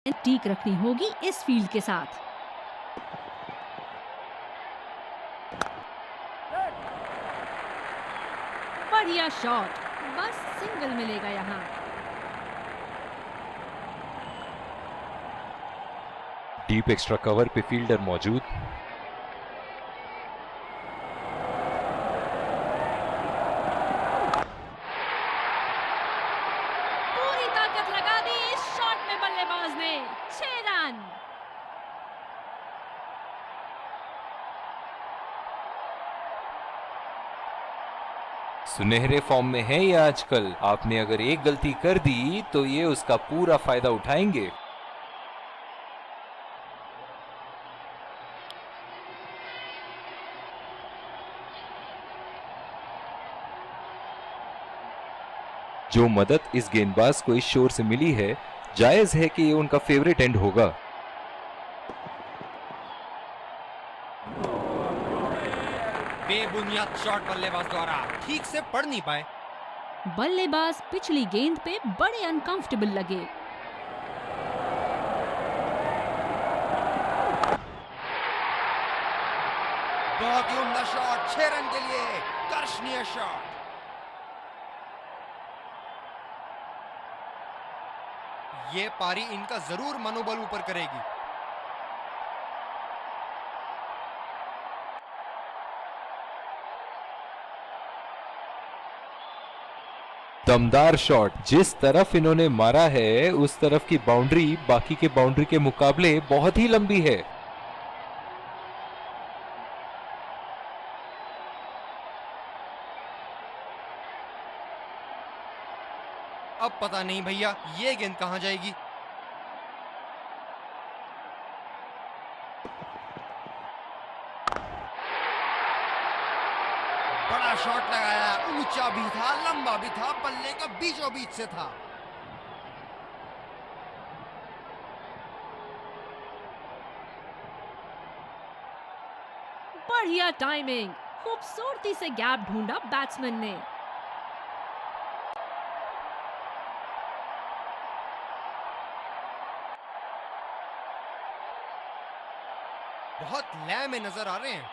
Teak रखनी होगी इस फील्ड के साथ। बढ़िया शॉट, बस सिंगल मिलेगा यहाँ। डीप एक्स्ट्रा कवर पे फील्डर मौजूद। पूरी ताकत लगा दी इस शॉट में बल्लेबाज ने। 6 रन। सुनहरे फॉर्म में है ये आजकल। आपने अगर एक गलती कर दी तो ये उसका पूरा फायदा उठाएंगे। जो मदद इस गेंदबाज को इस शोर से मिली है, जायज है कि ये उनका फेवरेट एंड होगा। बेबुनियाद शॉट बल्लेबाज द्वारा ठीक से पढ़ नहीं पाए। बल्लेबाज पिछली गेंद पे बड़े अनकंफर्टेबल लगे। बहुत ही उम्दा शॉट, 6 रन के लिए दर्शनीय शॉट। ये पारी इनका जरूर मनोबल ऊपर करेगी। दमदार शॉट। जिस तरफ इन्होंने मारा है उस तरफ की बाउंड्री बाकी के बाउंड्री के मुकाबले बहुत ही लंबी है। अब पता नहीं भैया ये गेंद कहां जाएगी। बड़ा शॉट लगाया, ऊंचा भी था, लंबा भी था, बल्ले का बीचों बीच से था। बढ़िया टाइमिंग, खूबसूरती से गैप ढूंढा बैट्समैन ने। बहुत लय में नजर आ रहे हैं।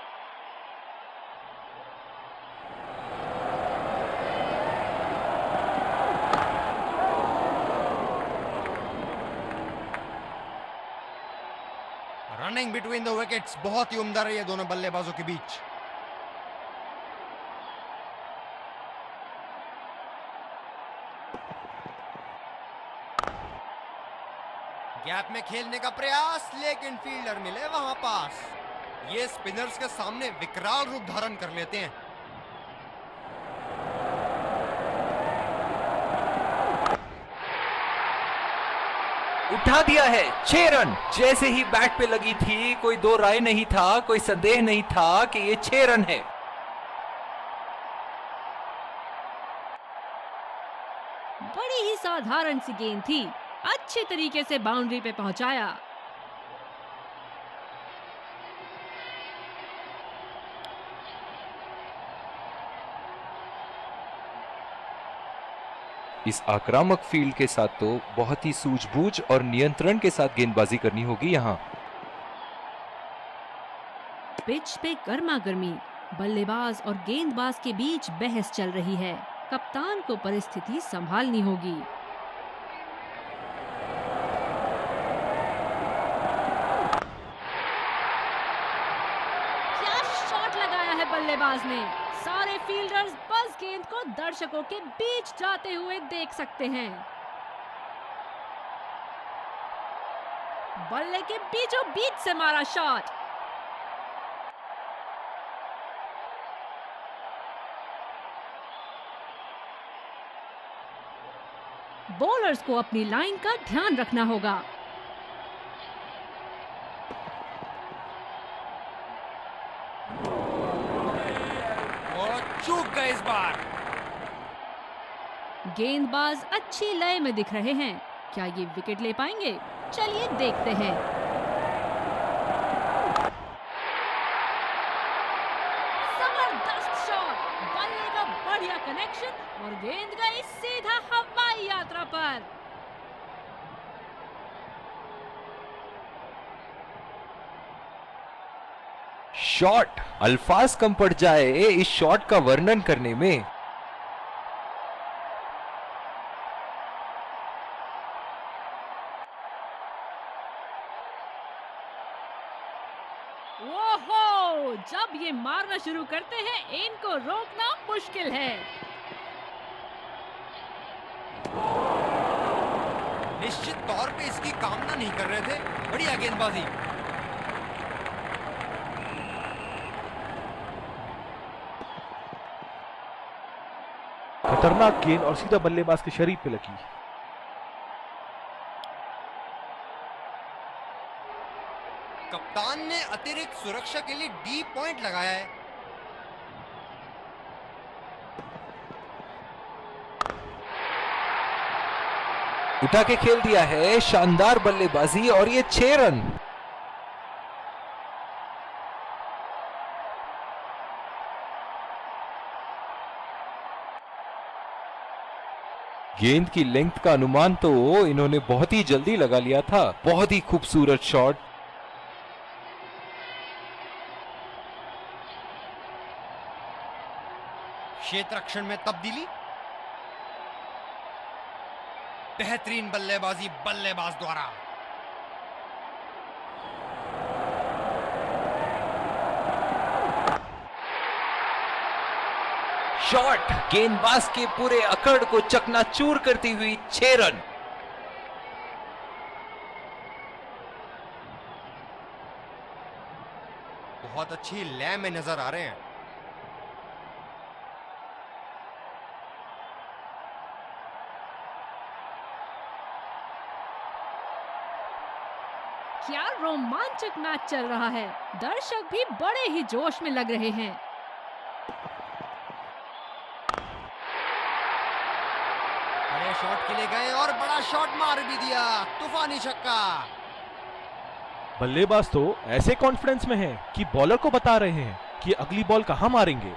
रनिंग बिटवीन द विकेट्स बहुत ही उम्दा रही है दोनों बल्लेबाजों के बीच। गैप में खेलने का प्रयास, लेकिन फील्डर मिले वहां पास। ये स्पिनर्स के सामने विकराल रूप धारण कर लेते हैं। उठा दिया है। 6 रन। जैसे ही बैट पे लगी थी कोई दो राय नहीं था, कोई संदेह नहीं था कि ये 6 रन है। बड़ी ही साधारण सी गेंद थी, अच्छे तरीके से बाउंड्री पे पहुंचाया। इस आक्रामक फील्ड के साथ तो बहुत ही सूझबूझ और नियंत्रण के साथ गेंदबाजी करनी होगी यहाँ। पिच पे गर्मा गर्मी, बल्लेबाज और गेंदबाज के बीच बहस चल रही है। कप्तान को परिस्थिति संभालनी होगी। क्या शॉट लगाया है बल्लेबाज ने। सारे फील्डर्स बस गेंद को दर्शकों के बीच जाते हुए देख सकते हैं। बल्ले के बीचों बीच से मारा शॉट। बॉलर्स को अपनी लाइन का ध्यान रखना होगा। और चूक गए इस बार। गेंदबाज अच्छी लय में दिख रहे हैं। क्या ये विकेट ले पाएंगे? चलिए देखते हैं। जबरदस्त शॉट, बल्ले का बढ़िया कनेक्शन और गेंद गई सीधा हवाई यात्रा पर। शॉट, अल्फाज कम पड़ जाए इस शॉट का वर्णन करने में। ओहो, जब ये मारना शुरू करते हैं इनको रोकना मुश्किल है। निश्चित तौर पे इसकी कामना नहीं कर रहे थे। बढ़िया गेंदबाजी। खतरनाक गेंद और सीधा बल्लेबाज के शरीर पे लगी। कप्तान ने अतिरिक्त सुरक्षा के लिए डी पॉइंट लगाया है। उठा के खेल दिया है, शानदार बल्लेबाजी और ये 6 रन। गेंद की लेंथ का अनुमान तो इन्होंने बहुत ही जल्दी लगा लिया था। बहुत ही खूबसूरत शॉट। क्षेत्र रक्षण में तब्दीली। बेहतरीन बल्लेबाजी बल्लेबाज द्वारा। शॉट, गेंदबाज के पूरे अकड़ को चकनाचूर करती हुई 6 रन। बहुत अच्छी लय में नजर आ रहे हैं। क्या रोमांचक मैच चल रहा है। दर्शक भी बड़े ही जोश में लग रहे हैं। बड़े शॉट के लिए गए और बड़ा शॉट मार भी दिया। तूफानी छक्का। बल्लेबाज तो ऐसे कॉन्फिडेंस में है कि बॉलर को बता रहे हैं कि अगली बॉल कहां मारेंगे।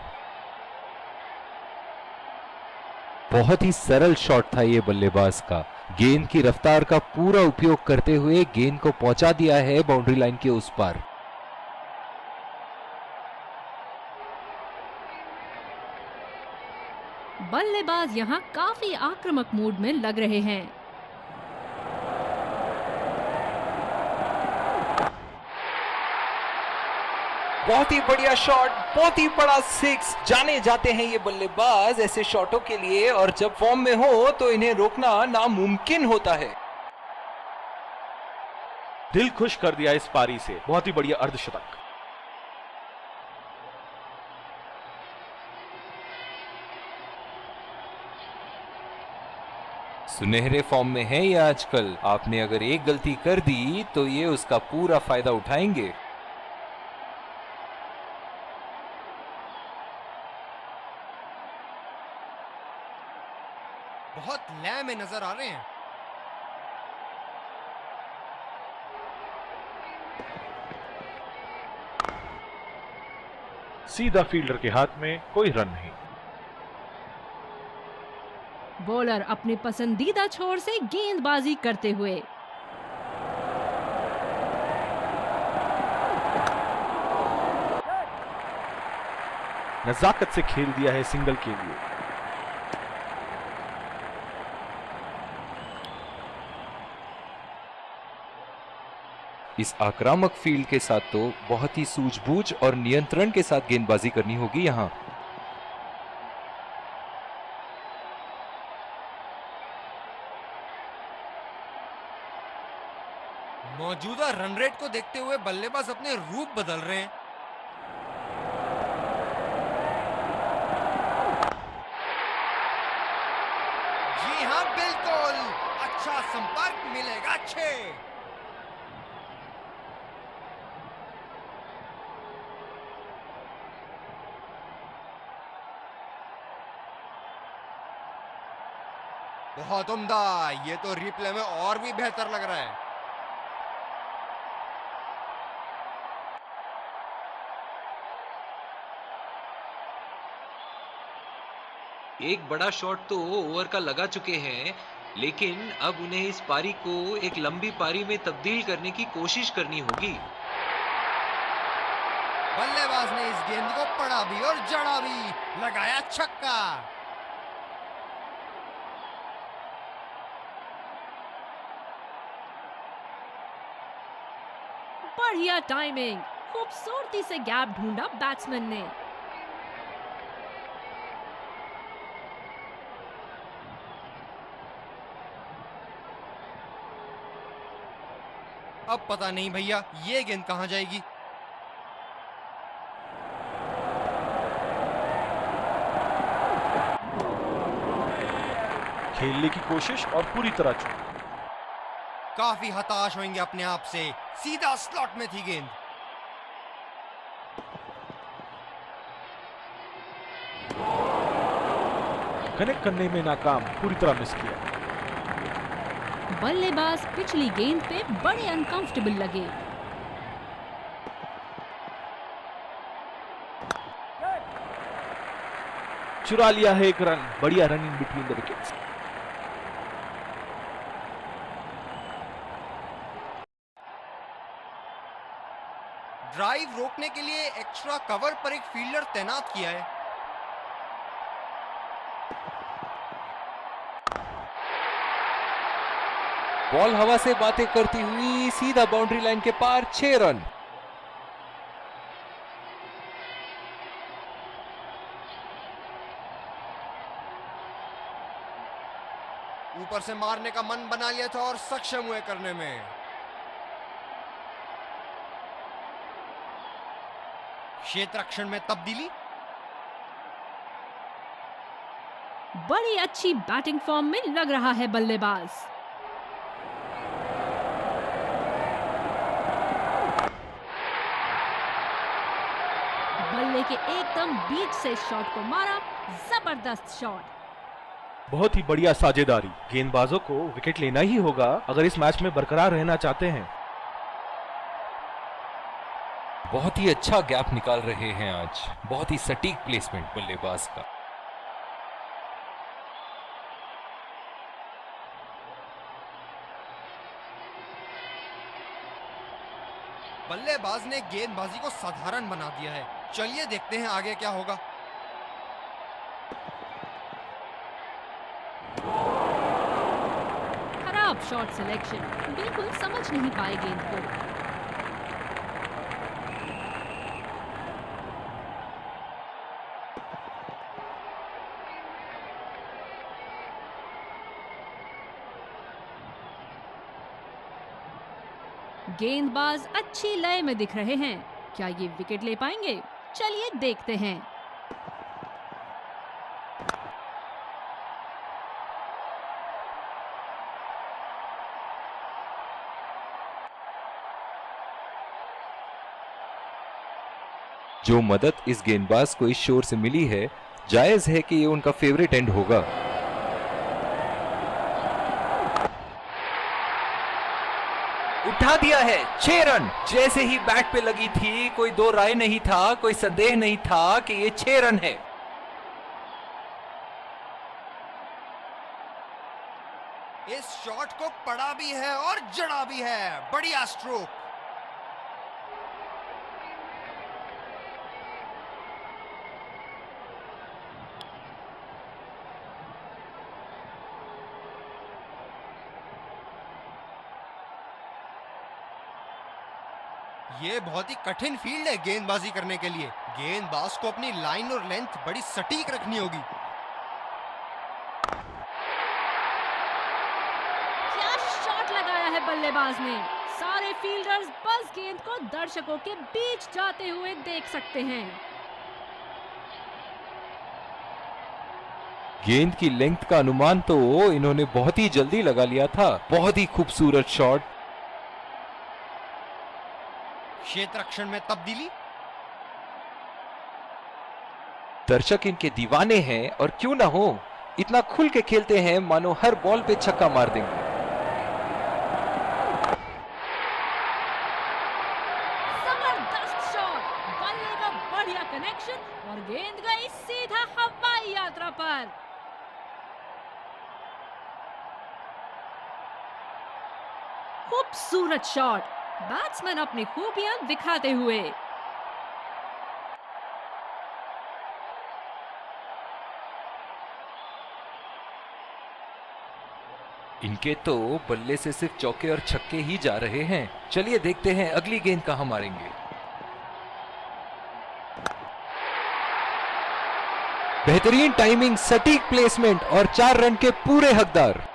बहुत ही सरल शॉट था ये बल्लेबाज का। गेंद की रफ्तार का पूरा उपयोग करते हुए गेंद को पहुंचा दिया है बाउंड्री लाइन के उस पार। बल्लेबाज यहाँ काफी आक्रामक मूड में लग रहे हैं। बहुत ही बढ़िया शॉट, बहुत ही बड़ा 6। जाने जाते हैं ये बल्लेबाज ऐसे शॉटों के लिए, और जब फॉर्म में हो तो इन्हें रोकना नामुमकिन होता है। दिल खुश कर दिया इस पारी से। बहुत ही बढ़िया अर्धशतक। सुनहरे फॉर्म में है ये आजकल। आपने अगर एक गलती कर दी तो ये उसका पूरा फायदा उठाएंगे। बहुत लय में नजर आ रहे हैं। सीधा फील्डर के हाथ में, कोई रन नहीं। बॉलर अपने पसंदीदा छोर से गेंदबाजी करते हुए। नजाकत से खेल दिया है सिंगल के लिए। इस आक्रामक फील्ड के साथ तो बहुत ही सूझबूझ और नियंत्रण के साथ गेंदबाजी करनी होगी यहां। मौजूदा रन रेट को देखते हुए बल्लेबाज अपने रूप बदल रहे हैं। जी हां, बिल्कुल। अच्छा संपर्क मिलेगा 6। बहुत उम्दा। ये तो रिप्ले में और भी बेहतर लग रहा है। एक बड़ा शॉट तो ओवर का लगा चुके हैं, लेकिन अब उन्हें इस पारी को एक लंबी पारी में तब्दील करने की कोशिश करनी होगी। बल्लेबाज ने इस गेंद को पड़ा भी और जड़ा भी, लगाया छक्का। बढ़िया टाइमिंग, खूबसूरती से गैप ढूंढा बैट्समैन ने। अब पता नहीं भैया ये गेंद कहां जाएगी। खेलने की कोशिश और पूरी तरह चूक। काफी हताश होंगे अपने आप से, सीधा स्लॉट में थी गेंद। कनेक्ट करने में नाकाम, पूरी तरह मिस किया। बल्लेबाज पिछली गेंद पे बड़े अनकंफर्टेबल लगे। चुरा लिया है एक रन, बढ़िया running between the wickets. Drive रोकने के लिए एक्स्ट्रा कवर पर एक फील्डर तैनात किया है। बॉल हवा से बातें करती हुई सीधा बाउंड्री लाइन के पार, 6 रन। ऊपर से मारने का मन बना लिया था और सक्षम हुए करने में। क्षेत्र रक्षण में तब्दीली। बड़ी अच्छी बैटिंग फॉर्म में लग रहा है बल्लेबाज। बल्ले के एकदम बीच से शॉट को मारा, जबरदस्त शॉट। बहुत ही बढ़िया साझेदारी। गेंदबाजों को विकेट लेना ही होगा अगर इस मैच में बरकरार रहना चाहते हैं। बहुत ही अच्छा गैप निकाल रहे हैं आज, बहुत ही सटीक प्लेसमेंट बल्लेबाज का। बल्लेबाज ने गेंदबाजी को साधारण बना दिया है। चलिए देखते हैं आगे क्या होगा। खराब शॉट सिलेक्शन, बिल्कुल समझ नहीं पाए गेंद को। गेंदबाज अच्छी लय में दिख रहे हैं, क्या ये विकेट ले पाएंगे? चलिए देखते हैं। जो मदद इस गेंदबाज को इस शोर से मिली है, जायज है कि ये उनका फेवरेट एंड होगा। उठा दिया है, 6 रन। जैसे ही बैट पे लगी थी, कोई दो राय नहीं था, कोई संदेह नहीं था कि ये 6 रन है। इस शॉट को पड़ा भी है और जड़ा भी है, बढ़िया स्ट्रोक। ये बहुत ही कठिन फील्ड है गेंदबाजी करने के लिए। गेंदबाज को अपनी लाइन और लेंथ बड़ी सटीक रखनी होगी। क्या शॉट लगाया है बल्लेबाज ने। सारे फील्डर्स बस गेंद को दर्शकों के बीच जाते हुए देख सकते हैं। गेंद की लेंथ का अनुमान तो इन्होंने बहुत ही जल्दी लगा लिया था। बहुत ही खूबसूरत शॉट। क्षेत्र रक्षण में तब्दीली। दर्शक इनके दीवाने हैं और क्यों ना हो, इतना खुल के खेलते हैं मानो हर बॉल पे छक्का मार देंगे। जबरदस्त शॉट, बल्ले का बढ़िया कनेक्शन और गेंद गई सीधा हवाई यात्रा पर। खूबसूरत शॉट, बैट्समैन अपनी खूबियां दिखाते हुए। इनके तो बल्ले से सिर्फ चौके और छक्के ही जा रहे हैं। चलिए देखते हैं अगली गेंद कहां मारेंगे। बेहतरीन टाइमिंग, सटीक प्लेसमेंट और 4 रन के पूरे हकदार।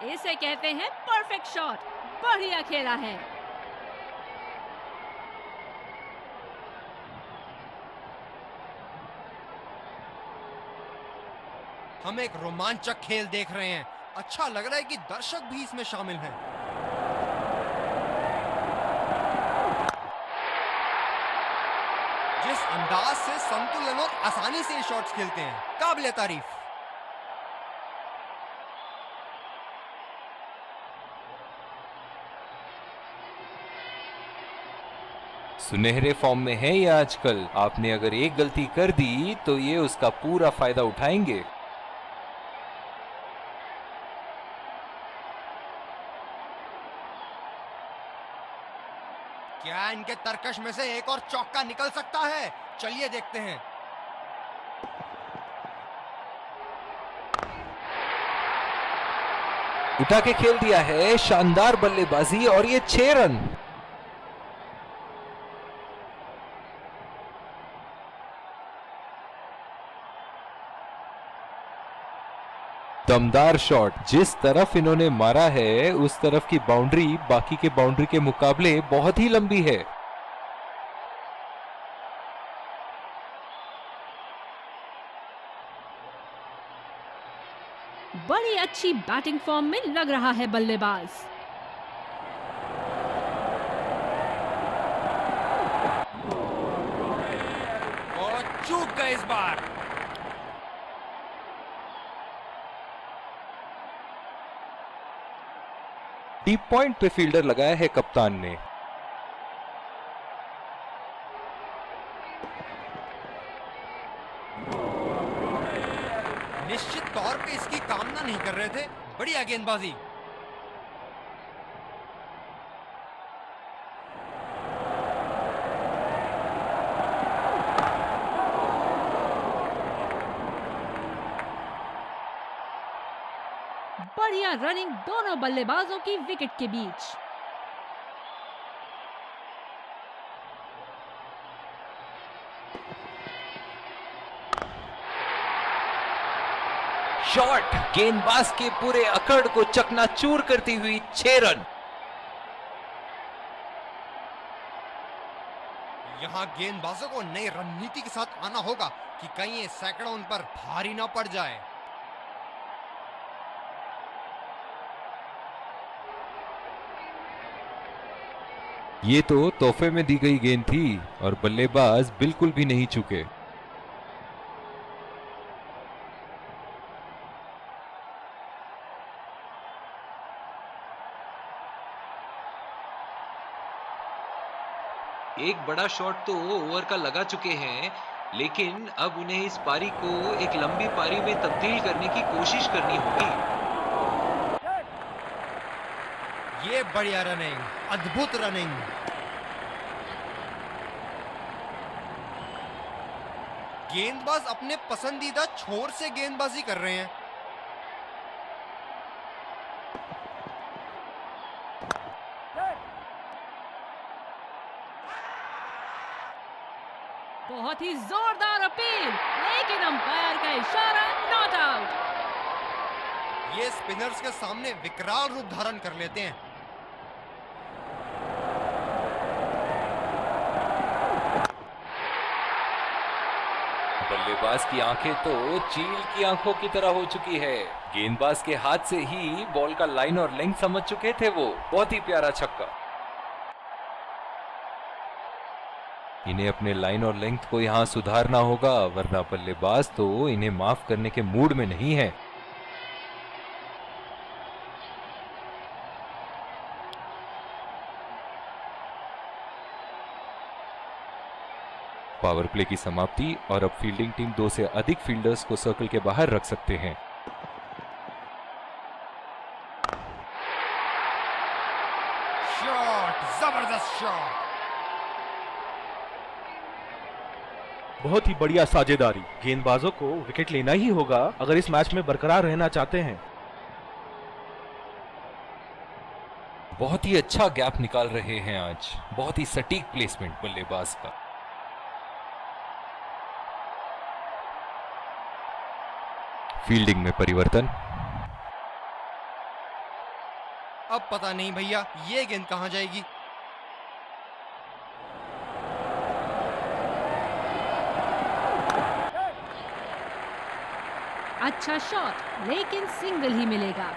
इसे कहते हैं परफेक्ट शॉट। बढ़िया खेला है। हम एक रोमांचक खेल देख रहे हैं। अच्छा लग रहा है कि दर्शक भी इसमें शामिल हैं। जिस अंदाज से संतुलन और आसानी से ये शॉट्स खेलते हैं, काबिले तारीफ। सुनहरे फॉर्म में है ये आजकल। आपने अगर एक गलती कर दी तो ये उसका पूरा फायदा उठाएंगे। क्या इनके तरकश में से एक और चौका निकल सकता है? चलिए देखते हैं। उठा के खेल दिया है, शानदार बल्लेबाजी और ये 6 रन। दमदार शॉट। जिस तरफ इन्होंने मारा है उस तरफ की बाउंड्री बाकी के बाउंड्री के मुकाबले बहुत ही लंबी है। बड़ी अच्छी बैटिंग फॉर्म में लग रहा है बल्लेबाज। और चूक गए इस बार। डीप पॉइंट पे फील्डर लगाया है कप्तान ने। निश्चित तौर पे इसकी कामना नहीं कर रहे थे। बढ़िया गेंदबाजी। बढ़िया रनिंग दोनों बल्लेबाजों की विकेट के बीच। शॉट गेंदबाज के पूरे अकड़ को चकनाचूर करती हुई 6 रन। यहां गेंदबाजों को नई रणनीति के साथ आना होगा कि कहीं ये सैकड़ों उन पर भारी ना पड़ जाए। ये तो तोहफे में दी गई गेंद थी और बल्लेबाज बिल्कुल भी नहीं चुके। एक बड़ा शॉट तो ओवर का लगा चुके हैं, लेकिन अब उन्हें इस पारी को एक लंबी पारी में तब्दील करने की कोशिश करनी होगी। ये बढ़िया रनिंग, अद्भुत रनिंग। गेंदबाज अपने पसंदीदा छोर से गेंदबाजी कर रहे हैं। बहुत ही जोरदार अपील, लेकिन अंपायर का इशारा नॉट आउट। ये स्पिनर्स के सामने विकराल रूप धारण कर लेते हैं। बल्लेबाज की आंखें तो चील की आंखों की तरह हो चुकी है। गेंदबाज के हाथ से ही बॉल का लाइन और लेंथ समझ चुके थे वो। बहुत ही प्यारा छक्का। इन्हें अपने लाइन और लेंथ को यहां सुधारना होगा, वरना बल्लेबाज तो इन्हें माफ करने के मूड में नहीं है। पावर प्ले की समाप्ति और अब फील्डिंग टीम 2 से अधिक फील्डर्स को सर्कल के बाहर रख सकते हैं। शॉट, जबरदस्त शॉट। बहुत ही बढ़िया साझेदारी। गेंदबाजों को विकेट लेना ही होगा अगर इस मैच में बरकरार रहना चाहते हैं। बहुत ही अच्छा गैप निकाल रहे हैं आज, बहुत ही सटीक प्लेसमेंट बल्लेबाज का। फील्डिंग में परिवर्तन। अब पता नहीं भैया ये गेंद कहां जाएगी। अच्छा शॉट, लेकिन सिंगल ही मिलेगा।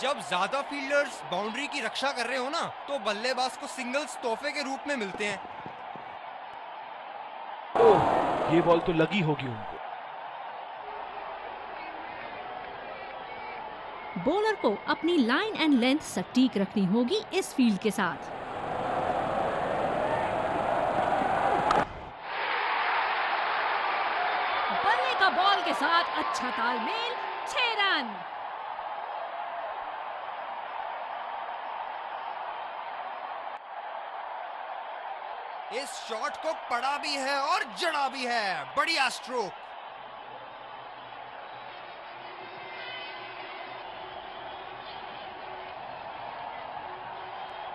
जब ज्यादा फील्डर्स बाउंड्री की रक्षा कर रहे हो ना, तो बल्लेबाज को सिंगल्स तोहफे के रूप में मिलते हैं। ओह, ये बॉल तो लगी होगी उनको। बॉलर को अपनी लाइन एंड लेंथ सटीक रखनी होगी इस फील्ड के साथ। बल्ले का बॉल के साथ अच्छा तालमेल, 6 रन। इस शॉट को पड़ा भी है और जड़ा भी है। बढ़िया स्ट्रोक।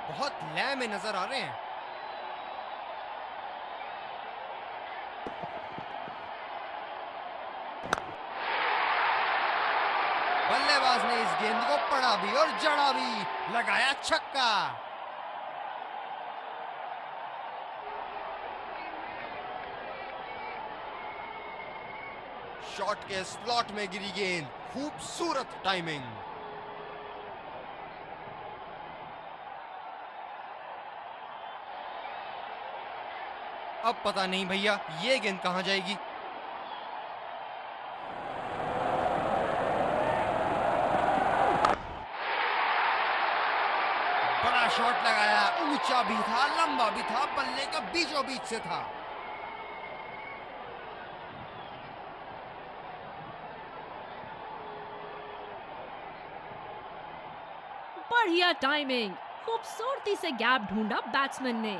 बहुत लय में नजर आ रहे हैं। बल्लेबाज ने इस गेंद को पड़ा भी और जड़ा भी, लगाया छक्का। शॉट के स्लॉट में गिरी गेंद, खूबसूरत टाइमिंग। अब पता नहीं भैया ये गेंद कहां जाएगी। बड़ा शॉट लगाया, ऊंचा भी था, लंबा भी था, बल्ले का बीचों बीच से था। बढ़िया टाइमिंग, खूबसूरती से गैप ढूंढा बैट्समैन ने।